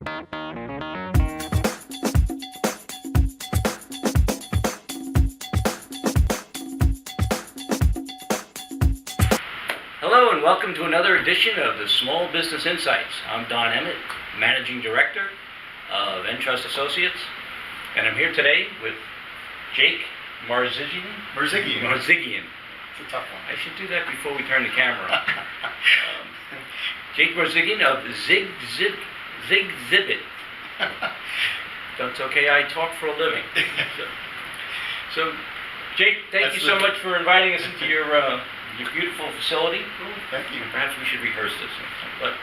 Hello and welcome to another edition of the Small Business Insights. I'm Don Emmett, Managing Director of Entrust Associates, and I'm here today with Jake Marzigian. It's a tough one. I should do that before we turn the camera on. Jake Marzigian of ZigZibit. That's okay, I talk for a living. So Jake, thank you so much for inviting us into your beautiful facility. Cool, thank you. Perhaps we should rehearse this, but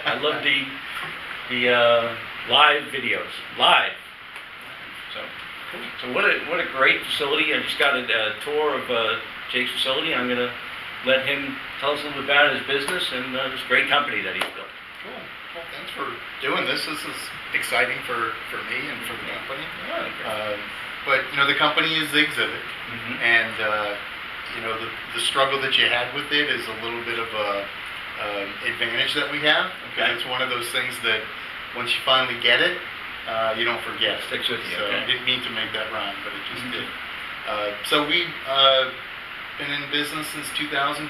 I love the live videos. Live. So what a great facility. I just got a tour of Jake's facility. I'm going to let him tell us a little bit about his business and this great company that he's built. Cool. Well, thanks for doing this. This is exciting for me and for the company. But the company is ZigZibit, and the struggle that you had with it is a little bit of a advantage that we have. Okay. It's one of those things that once you finally get it, you don't forget. Sticks with you. So okay. I didn't mean to make that rhyme, but it just did. So we've been in business since 2002.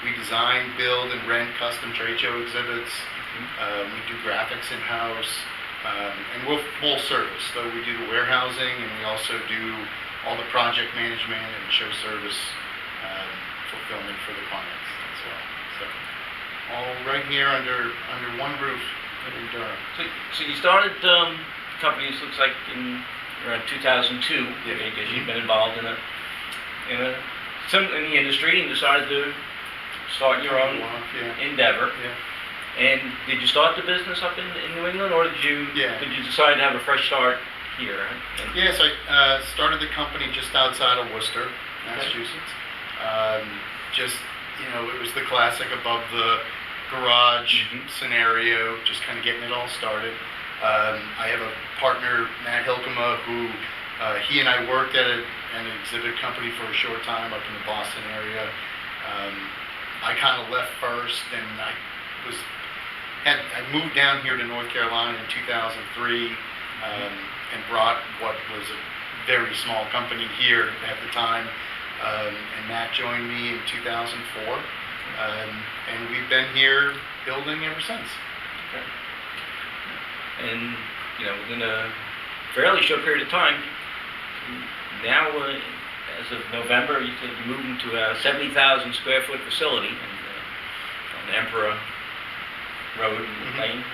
We design, build, and rent custom trade show exhibits. We do graphics in-house, and we're full service. So we do the warehousing, and we also do all the project management and show service fulfillment for the clients as well. So all right here under one roof in Durham. So you started the company, this looks like in around 2002, because you've been involved in the industry and decided to start your own endeavor. Yeah. And did you start the business up in New England, or did you decide to have a fresh start here? Yes, I started the company just outside of Worcester, Massachusetts. It was the classic above the garage scenario, just kind of getting it all started. I have a partner, Matt Hilkema, who he and I worked at an exhibit company for a short time up in the Boston area. I kind of left first, and I moved down here to North Carolina in 2003 and brought what was a very small company here at the time. And Matt joined me in 2004. And we've been here building ever since. Okay. And within a fairly short period of time, now as of November, you said you moved into a 70,000 square foot facility on Emperor Road Lane.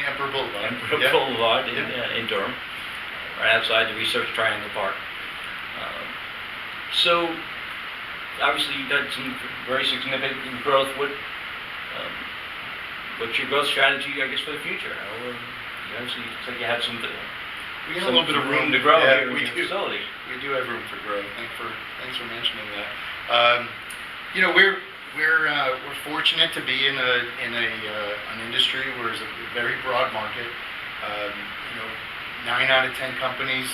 Emperor Boulevard. Boulevard in Durham, right outside the Research Triangle Park. So obviously you've had some very significant growth. What's your growth strategy, I guess, for the future? Obviously, you said you have some we have a little bit of room to grow here in your facility. We do have room for growth. Thanks for mentioning that. We're fortunate to be in an industry where there's a very broad market. 9 out of 10 companies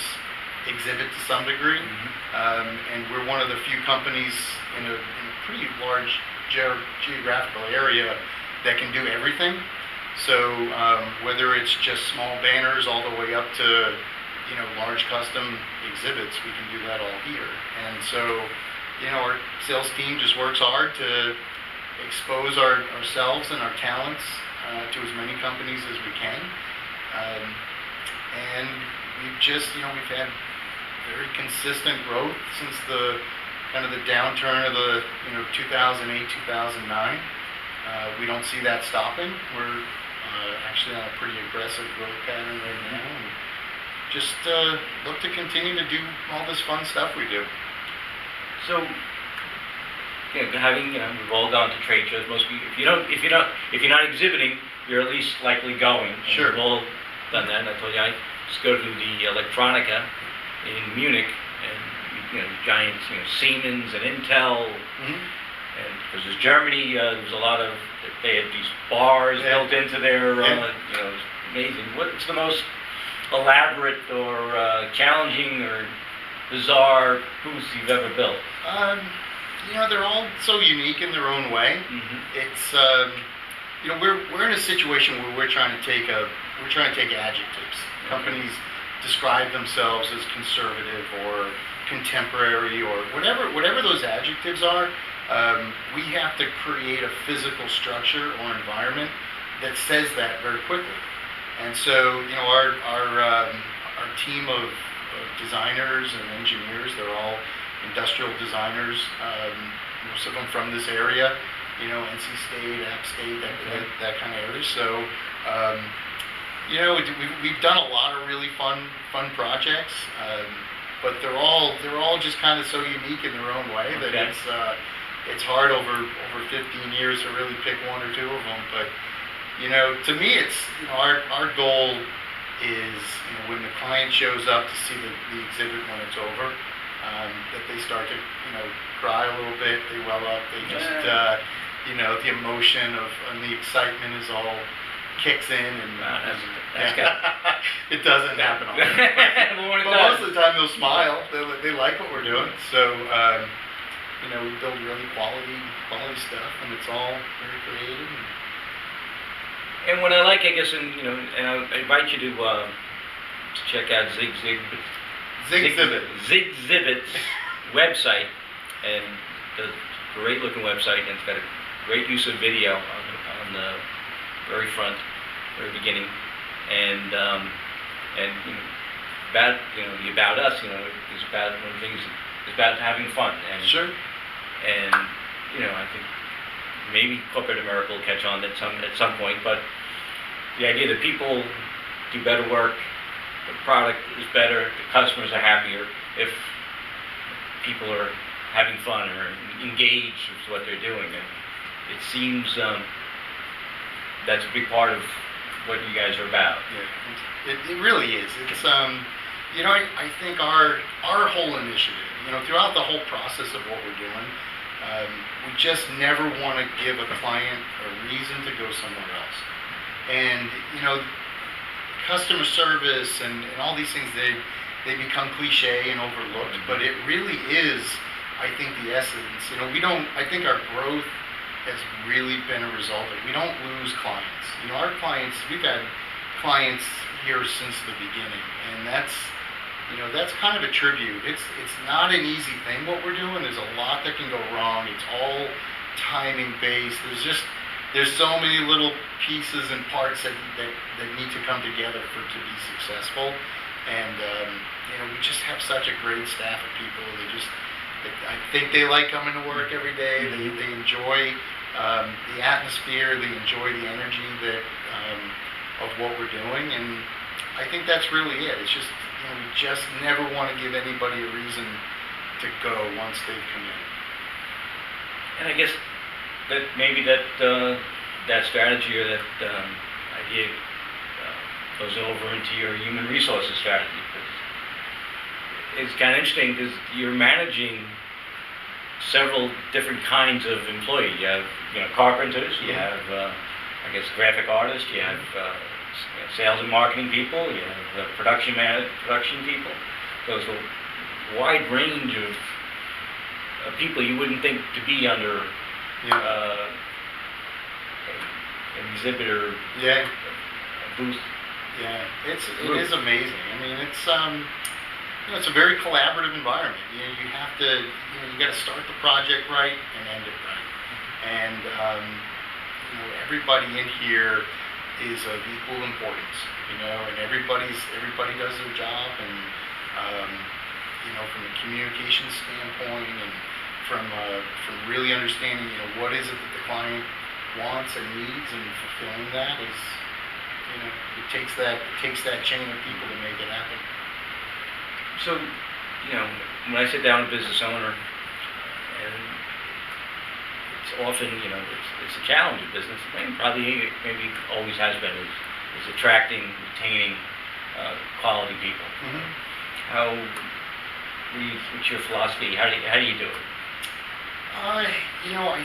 exhibit to some degree, and we're one of the few companies in a pretty large geographical area that can do everything. So whether it's just small banners all the way up to large custom exhibits, we can do that all here. And so our sales team just works hard to expose ourselves and our talents to as many companies as we can. And we've had very consistent growth since the kind of the downturn of the 2008, 2009. We don't see that stopping. We're actually on a pretty aggressive growth pattern right now, and just look to continue to do all this fun stuff we do. So, we've all gone to trade shows. Most people, if you're not exhibiting, you're at least likely going. Sure. We've all done that. And I told you I just go to the Electronica in Munich, and giants, Siemens and Intel, and because there's Germany, there's a lot of, they had these bars built into their, it's amazing. What's the most elaborate or challenging or bizarre booths you've ever built? They're all so unique in their own way. It's we're in a situation where we're trying to take adjectives. Companies describe themselves as conservative or contemporary or whatever those adjectives are. We have to create a physical structure or environment that says that very quickly. And so, our team of designers and engineers, they're all industrial designers, most of them from this area, NC State, App State, that kind of area. So, we've done a lot of really fun projects, but they're all just kind of so unique in their own way that it's hard over 15 years to really pick one or two of them. But to me, it's our goal is when the client shows up to see the exhibit when it's over, that they start to cry a little bit, they well up, they just the emotion and the excitement is all kicks in, and it doesn't happen all the time. But most of the time they'll smile. They like what we're doing. So we build really quality stuff, and it's all very creative. And what I like, I guess, and I invite you to check out ZigZibit's website, and the great looking website, and it's got a great use of video on the very front, very beginning, and about the About Us, is about one of the things. It's about having fun, and sure. And I think maybe corporate America will catch on at some point, but the idea that people do better work, the product is better, the customers are happier if people are having fun or engaged with what they're doing, and it seems that's a big part of what you guys are about. Yeah, it really is. It's I think our whole initiative, throughout the whole process of what we're doing, we just never want to give a client a reason to go somewhere else. And customer service and all these things, they become cliche and overlooked, but it really is, I think, the essence. I think our growth has really been a result of, we don't lose clients. Our clients, we've had clients here since the beginning, and that's kind of a tribute. It's not an easy thing what we're doing. There's a lot that can go wrong. It's all timing based. There's so many little pieces and parts that need to come together to be successful. And we just have such a great staff of people. I think they like coming to work every day. They enjoy the atmosphere. They enjoy the energy of what we're doing, and I think that's really it. It's just we just never want to give anybody a reason to go once they've come in. And I guess that maybe that strategy or that idea goes over into your human resources strategy. It's kind of interesting because you're managing several different kinds of employees. You have carpenters, you have I guess graphic artists, you have sales and marketing people, you have production people. So it's a wide range of people you wouldn't think to be under an exhibitor a booth. Yeah, it is amazing. I mean, it's a very collaborative environment. You have to, you got to start the project right and end it right. And everybody in here is of equal importance. And everybody does their job, and from a communication standpoint, and from really understanding, what is it that the client wants and needs, and fulfilling that is, it takes that chain of people to make it happen. So, when I sit down with a business owner, and it's often, it's a challenge in business, and maybe always has been, is attracting, retaining quality people. Mm-hmm. What's your philosophy? How do you do it? I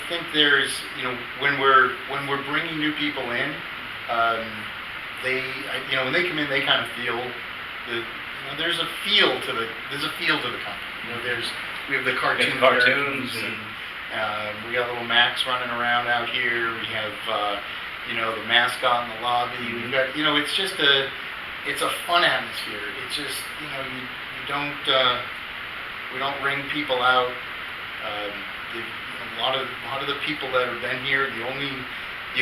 think there's, when we're bringing new people in, when they come in, they kind of feel there's a feel to the company. We have the cartoons, and we got little Max running around out here. We have the mascot in the lobby. We've got, it's just it's a fun atmosphere. It's just, we don't ring people out. A lot of the people that have been here, the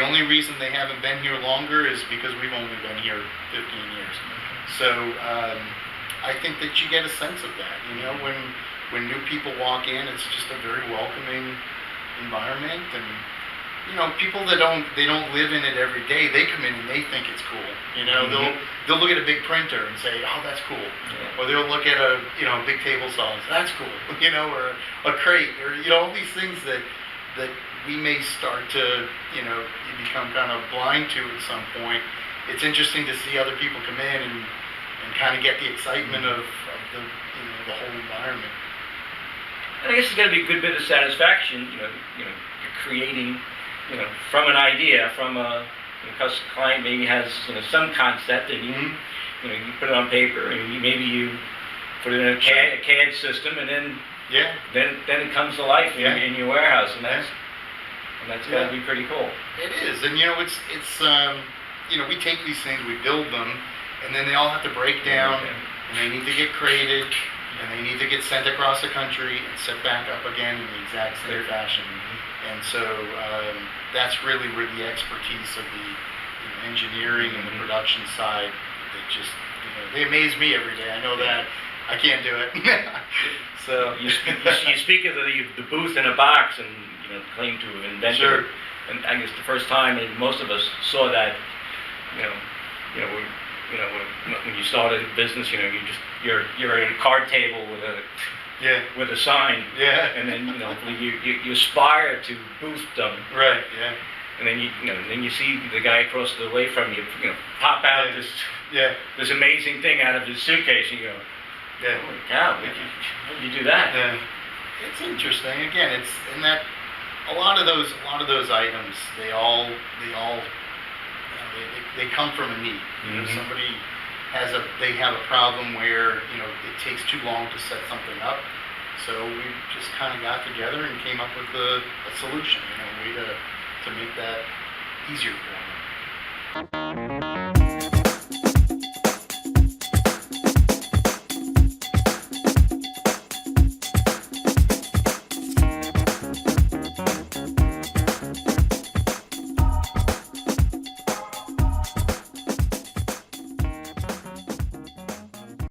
only reason they haven't been here longer is because we've only been here 15 years. So I think that you get a sense of that. When new people walk in, it's just a very welcoming environment, and people that don't live in it every day, they come in and they think it's cool. They'll look at a big printer and say, "Oh, that's cool," or they'll look at a big table saw and say, "That's cool," or a crate, or all these things that we may start to you become kind of blind to at some point. It's interesting to see other people come in and kind of get the excitement of the the whole environment. And I guess it's got to be a good bit of satisfaction. You're creating, from an idea, from a client maybe has some concept, and you put it on paper, and maybe you put it in a CAD system, and then then it comes to life in your warehouse, and that's got to be pretty cool. It is, and it's we take these things, we build them, and then they all have to break down, and they need to get created, and they need to get sent across the country and set back up again in the exact same fashion. And so that's really where the expertise of the engineering and the production side that just they amaze me every day. I know that I can't do it. So you speak of the booth in a box, and claim to have invented. Sure. And I guess the first time, and most of us saw that, when you started a business, you're at a card table with a sign, and then you aspire to boost them, right, and then you see the guy across the way from you, pop out this amazing thing out of his suitcase, and you go, holy cow, how did you do that? It's interesting. Again, it's in that a lot of those items, they all they come from a need. Somebody they have a problem where it takes too long to set something up, so we just kind of got together and came up with a solution, a way to make that easier for them.